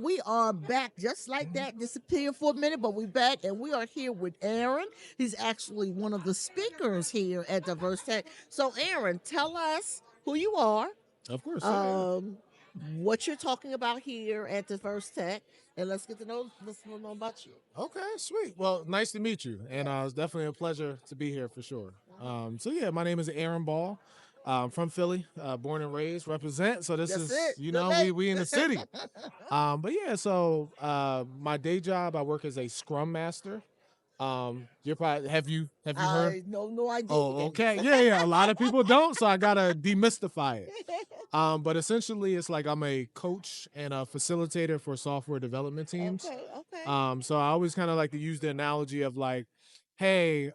We are back just like that, disappeared for a minute, but we're back and we are here with Aaron. He's actually one of the speakers here at Diversitech. So, Aaron, tell us who you are, Of course, yeah, yeah. um, what you're talking about here at Diversitech, and let's know about you. Okay, sweet. Well, nice to meet you, and Yes. it's definitely a pleasure to be here for sure. So yeah, my name is Aaron Ball. From Philly, born and raised, represent. So this That's is, it. Good we in the name. city. But yeah, so my day job, I work as a Scrum Master. You're probably have you heard? I know no idea. Oh, okay, yeah, yeah. A lot of people don't, so I gotta demystify it. But essentially, it's like I'm a coach and a facilitator for software development teams. Okay, okay, So I always kind of like to use the analogy of like, hey,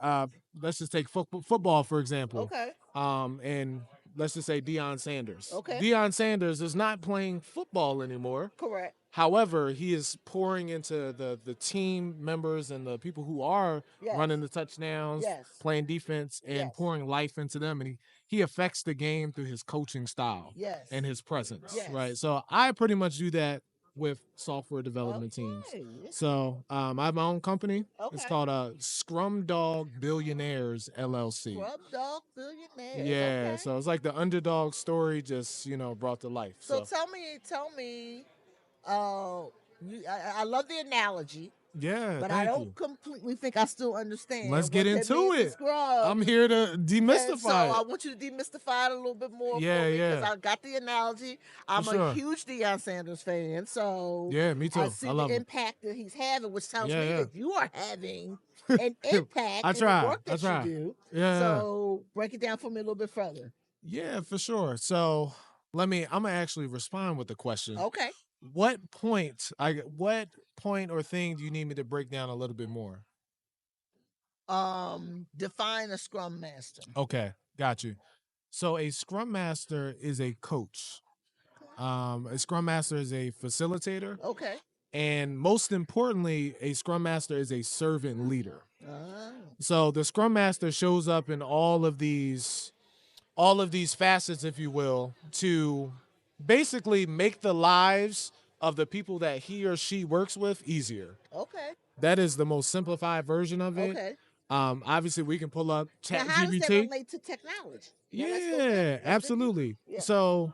let's just take football for example. okay, And let's just say Deion Sanders. okay. Deion Sanders is not playing football anymore. Correct. However, he is pouring into the team members and the people who are Yes, running the touchdowns, yes, playing defense, and yes, pouring life into them. And he affects the game through his coaching style yes, and his presence, right? yes. So I pretty much do that with software development teams. Okay, So I have my own company. It's okay. called Scrum Dog Billionaires LLC. Scrub Dog Billionaires. Yeah, Okay. so it's like the underdog story just brought to life. So So tell me, uh, I love the analogy, yeah, but I thank you. don't completely think I still understand Let's get what that into means to it. scrub. I'm here to And so demystify I it. want you to demystify it a little bit more for Yeah, me because yeah, I got the analogy. for I'm a sure. huge Deion Sanders fan, so Yeah, me I too. I see the love him. impact that he's having, which tells me Yeah, that you are having an yeah. impact I in the try. work I that you try. do. Yeah, yeah, So break it down for me a little bit further. yeah, for sure. So I'm gonna actually respond with the question. Okay. What point or thing do you need me to break down a little bit more? Define a scrum master. Okay, got you. So a scrum master is a coach. A scrum master is a facilitator, Okay. and most importantly, a scrum master is a servant leader. Ah, So the scrum master shows up in all of these facets, if you will, to basically make the lives of the people that he or she works with easier. okay. That is the most simplified version of it. Okay. Obviously, we can pull up Now, Chat how does that GBT. relate to technology? Now, let's go there. Yeah, Let's dig deeper. absolutely. Yeah. So,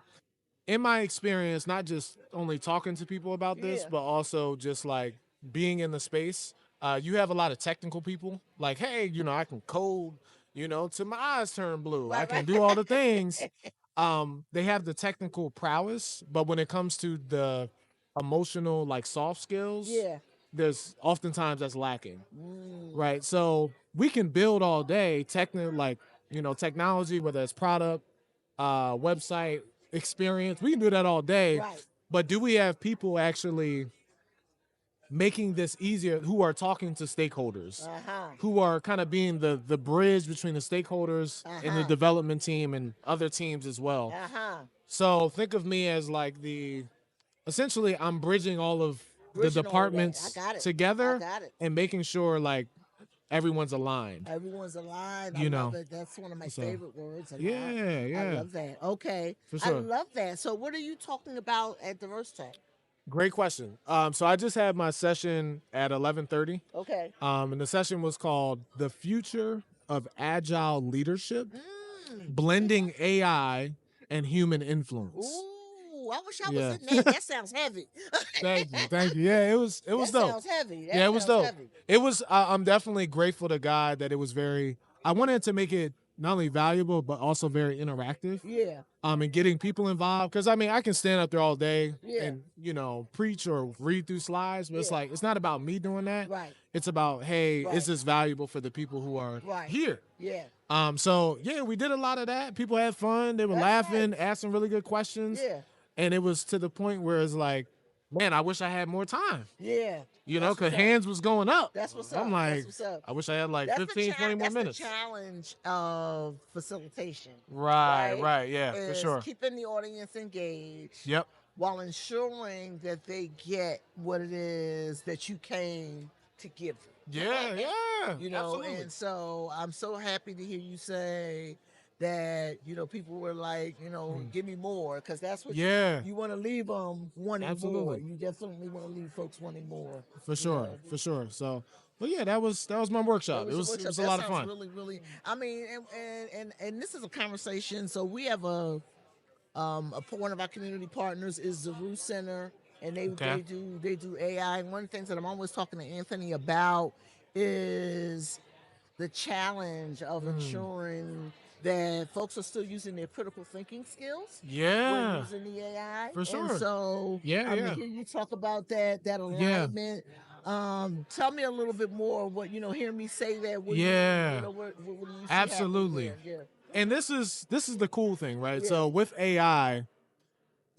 in my experience, not just only talking to people about this, Yeah. but also just like being in the space, you have a lot of technical people. Like, hey, I can code, till my eyes turn blue. I Right, can right. do all the things. They have the technical prowess, but when it comes to the emotional, like soft skills, Yeah. there's oftentimes that's lacking, Mm, right? So we can build all day, technology, whether it's product, website experience. We can do that all day, right. but do we have people actually making this easier who are talking to stakeholders, Uh huh. who are kind of being the bridge between the stakeholders and the Uh-huh. development team and other teams as well? Uh huh. So think of me as like the essentially I'm bridging all of the Bridging all of that. I departments got it. I together got it. and making sure like everyone's aligned. Everyone's aligned. I You love know. it. That's one of my So favorite words. And yeah, I yeah, love that. Okay. for I sure. love that. So, what are you talking about at Diversitech? Great question. So I just had my session at 11:30. Okay. And the session was called "The Future of Agile Leadership: Mm. Blending AI and Human Influence." Ooh, I wish I was Yeah. in that. That sounds heavy. Thank you, thank you. Yeah, it was That dope. sounds heavy. Yeah, That it was sounds dope. heavy. It was. I'm definitely grateful to God that it was very. I wanted to make it not only valuable but also very interactive. Yeah. And getting people involved because I mean I can stand up there all day Yeah. and preach or read through slides, but it's Yeah. like it's not about me doing that. Right. It's about hey, Right. is this valuable for the people who are Right. here? Yeah. So yeah, we did a lot of that. People had fun. They were That's laughing, nice. asking really good questions, Yeah. and it was to the point where it's like, man, I wish I had more time. Yeah. That's Because what's up. hands was going up. That's what's up. I'm That's like, what's up. I wish I had like That's 15, 20 more that's the minutes. challenge of facilitation, Right, right? right, yeah, for Is sure. keeping the audience engaged Yep. while ensuring that they get what it is that you came to give them. Yeah, yeah. You know, Absolutely. and so I'm so happy to hear you say that people were like, Mm. give me more, because that's what Yeah, you want to leave them wanting more. absolutely. You definitely want to leave folks wanting more. For You sure, know, for sure. So, but yeah, that was my that workshop. It was your was it workshop. was a That lot of sounds fun. really, really. I mean, and this is a conversation. So we have one of our community partners is the Roo Center, and they Okay. they do they do AI. And one of the things that I'm always talking to Anthony about is the challenge of Mm. ensuring that folks are still using their critical thinking skills when Yeah, using the AI. for And sure. so Yeah, I'm to yeah, hear you talk about that yeah, alignment. Tell me a little bit more. What hear me say that. What do you yeah. what do you see happening Absolutely. there? Yeah, And this is the cool thing, right? yeah, So with AI,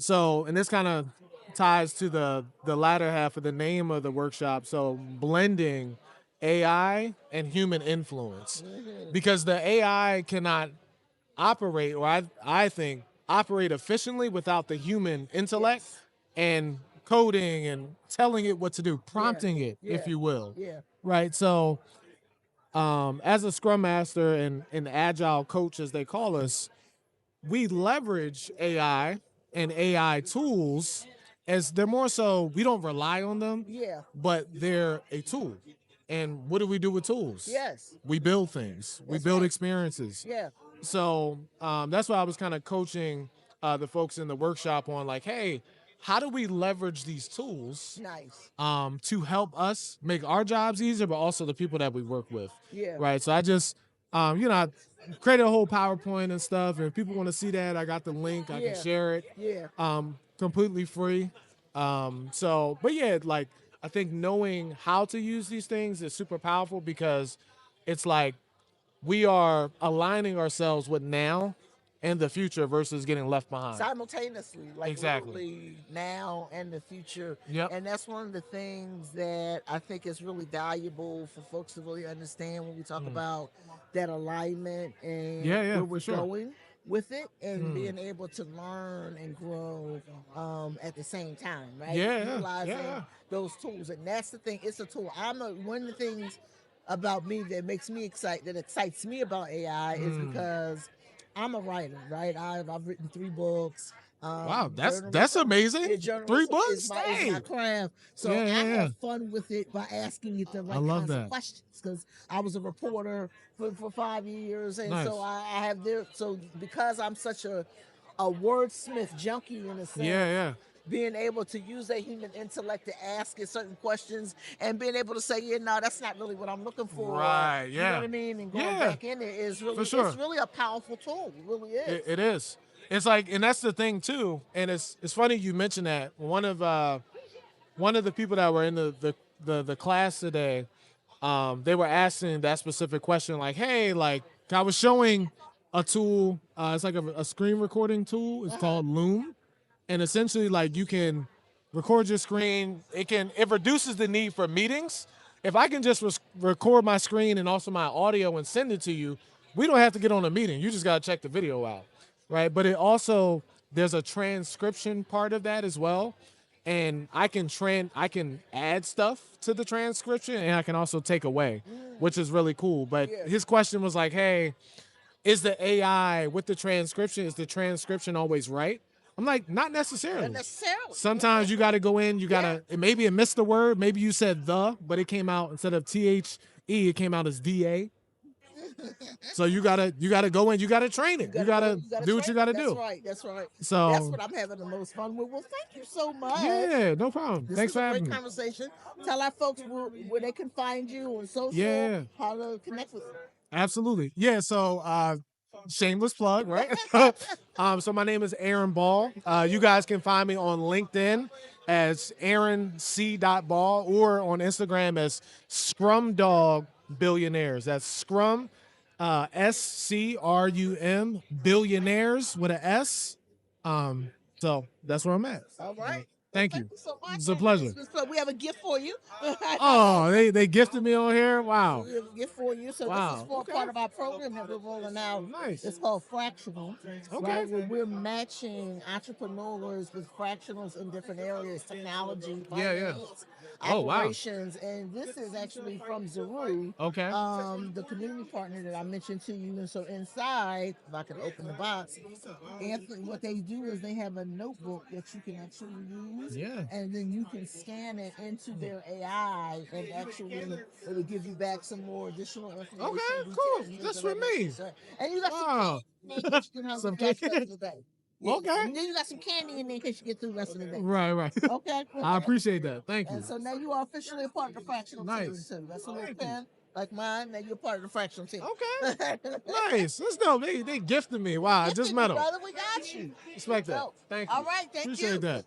and this kind of ties to the latter half of the name of the workshop. So blending AI and human influence, because the AI cannot operate, or I think operate efficiently without the human intellect yes, and coding and telling it what to do, yeah, prompting it, if yeah, you will. yeah, Right. So as a scrum master and an agile coach, as they call us, we leverage AI and AI tools as they're more so, we don't rely on them, yeah, but they're a tool. And what do we do with tools? yes, We build things, we that's build right. experiences. Yeah, So that's why I was kind of coaching the folks in the workshop on, like, hey, how do we leverage these tools nice. to help us make our jobs easier, but also the people that we work with, Yeah, right? So I just, I created a whole PowerPoint and stuff, and if people want to see that, I got the link. I can yeah, share it, yeah, completely free. But yeah, like I think knowing how to use these things is super powerful, because it's like we are aligning ourselves with now and the future versus getting left behind. simultaneously, like Exactly. literally now and the future. Yep. And that's one of the things that I think is really valuable for folks to really understand when we talk Mm. about that alignment and Yeah, yeah, where for we're sure. going with it, and Mm. being able to learn and grow at the same time, right? Yeah, yeah, yeah, Utilizing yeah. those tools. And that's the thing, it's a tool. One of the things about me that makes me excited, that excites me about AI, is Mm. because I'm a writer, right? I've written 3 books. Wow, that's Journalism, yeah, amazing. Three journalism books? is my Hey. craft. So Yeah, yeah, I yeah. have fun with it by asking it the I right love kinds of that. questions, because I was a reporter for 5 years, and so Nice. I have there. So because I'm such a wordsmith junkie in a Yeah, sense, yeah. being able to use that human intellect to ask it certain questions, and being able to say, yeah, no, that's not really what I'm looking for. Right. You know what Yeah. I mean? And going Yeah. back in it is For really, it's sure. really a powerful tool. It really is. It is. It's like, and that's the thing too. And it's funny you mentioned that. One of the people that were in the class today, they were asking that specific question, like, hey, like I was showing a tool. It's like a screen recording tool. It's called Loom, and essentially, like, you can record your screen. It reduces the need for meetings. If I can just record my screen and also my audio and send it to you, we don't have to get on a meeting. You just gotta check the video out, right? But it also, there's a transcription part of that as well, and I can add stuff to the transcription, and I can also take away, which is really cool. But Yeah. his question was like, hey, is the AI with the transcription, is the transcription always right? I'm like, not Not necessarily. necessarily. Sometimes you got to go in, Yeah. maybe it missed the word. Maybe you said but it came out instead of THE, it came out as DA. So you gotta go in, you gotta train You it. You gotta go. gotta You gotta do what train you it. gotta That's do. right. That's right. That's So what I'm having the most fun with. Well, thank you so much. yeah, no problem. This Thanks was for a great having me. conversation. Tell our folks where they can find you on social, Yeah, how to connect with you. absolutely. Yeah, so shameless plug, right? So my name is Aaron Ball. You guys can find me on LinkedIn as Aaron C. Ball, or on Instagram as Scrum Dog Billionaires. That's Scrum, SCRUM Billionaires with an S. So that's where I'm at. All right. Thank Thank you. you so much. It's a pleasure. We have a gift for you. Oh, they gifted me on here. Wow. We have a gift for you. So this is Wow. for Okay. part of our program that we're rolling out. Nice. It's called Fractional, Okay. right? Where we're matching entrepreneurs with fractionals in different areas, technology, Yeah, yeah. finance, Oh, wow. operations. And this is actually from Zaru, Okay. the community partner that I mentioned to you. And so inside, if I can open the box, Anthony, what they do is they have a notebook that you can actually use, Yeah. and then you can scan it into their AI, and actually it will give you back some more additional information. Okay, cool. That's for me. And you got Wow. some Some candy cake. in the day. Yeah. Okay. And then you got some candy in there in case you get through the rest of the day. Right, right. Okay. I appreciate that. Thank you. And so now you are officially a part of the fractional team Nice. too. That's a little Thank you. pen like mine. Now you're part of the fractional team. Okay. Nice. That's dope. They gifted me. Wow, I just met them. Brother, we got you. Respect that. So, Thank you. all right, thank Appreciate you. that.